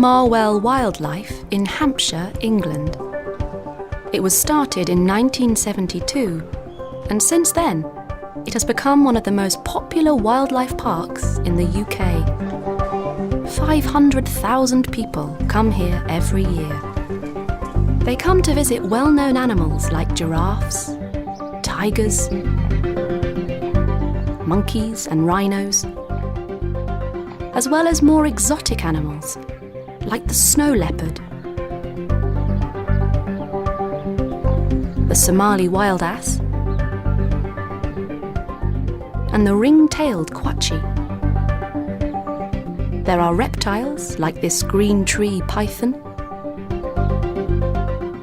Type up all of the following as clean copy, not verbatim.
Marwell Wildlife in Hampshire, England. It was started in 1972, and since then, it has become one of the most popular wildlife parks in the UK. 500,000 people come here every year. They come to visit well-known animals like giraffes, tigers, monkeys and rhinos, as well as more exotic animals like the snow leopard, the Somali wild ass, and the ring-tailed quachi. There are reptiles like this green tree python,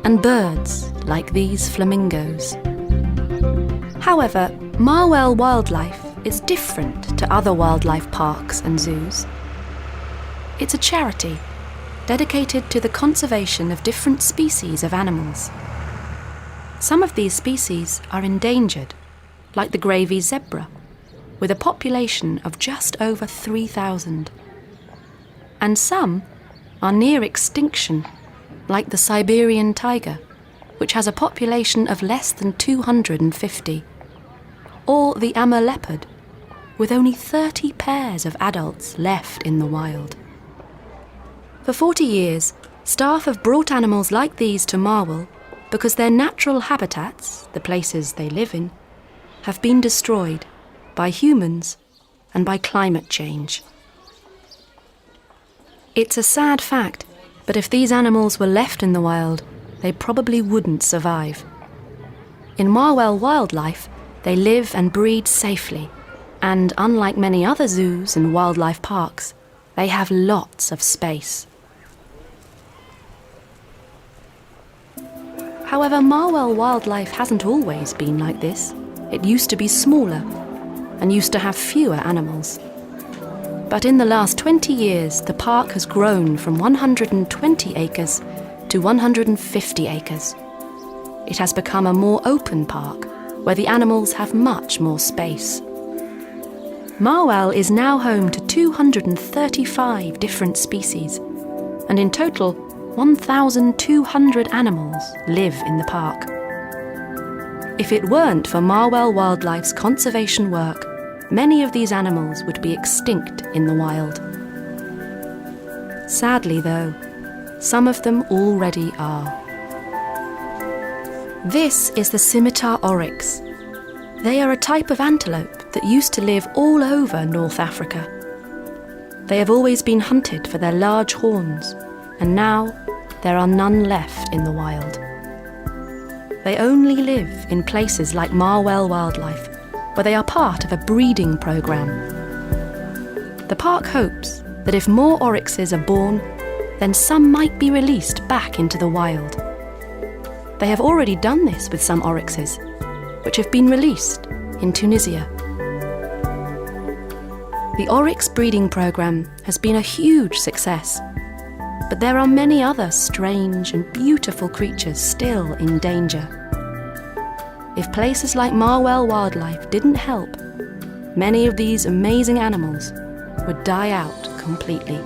and birds like these flamingos. However, Marwell Wildlife is different to other wildlife parks and zoos. It's a charity dedicated to the conservation of different species of animals. Some of these species are endangered, like the gravy zebra, with a population of just over 3,000. And some are near extinction, like the Siberian tiger, which has a population of less than 250, or the Amur leopard, with only 30 pairs of adults left in the wild. For 40 years, staff have brought animals like these to Marwell because their natural habitats, the places they live in, have been destroyed by humans and by climate change. It's a sad fact, but if these animals were left in the wild, they probably wouldn't survive. In Marwell Wildlife, they live and breed safely, and unlike many other zoos and wildlife parks, they have lots of space. However, Marwell Wildlife hasn't always been like this. It used to be smaller and used to have fewer animals. But in the last 20 years, the park has grown from 120 acres to 150 acres. It has become a more open park, where the animals have much more space. Marwell is now home to 235 different species, and in total, 1,200 animals live in the park. If it weren't for Marwell Wildlife's conservation work, many of these animals would be extinct in the wild. Sadly, though, some of them already are. This is the scimitar oryx. They are a type of antelope that used to live all over North Africa. They have always been hunted for their large horns, and now there are none left in the wild. They only live in places like Marwell Wildlife, where they are part of a breeding programme. The park hopes that if more oryxes are born, then some might be released back into the wild. They have already done this with some oryxes, which have been released in Tunisia. The oryx breeding programme has been a huge success, but there are many other strange and beautiful creatures still in danger. If places like Marwell Wildlife didn't help, many of these amazing animals would die out completely.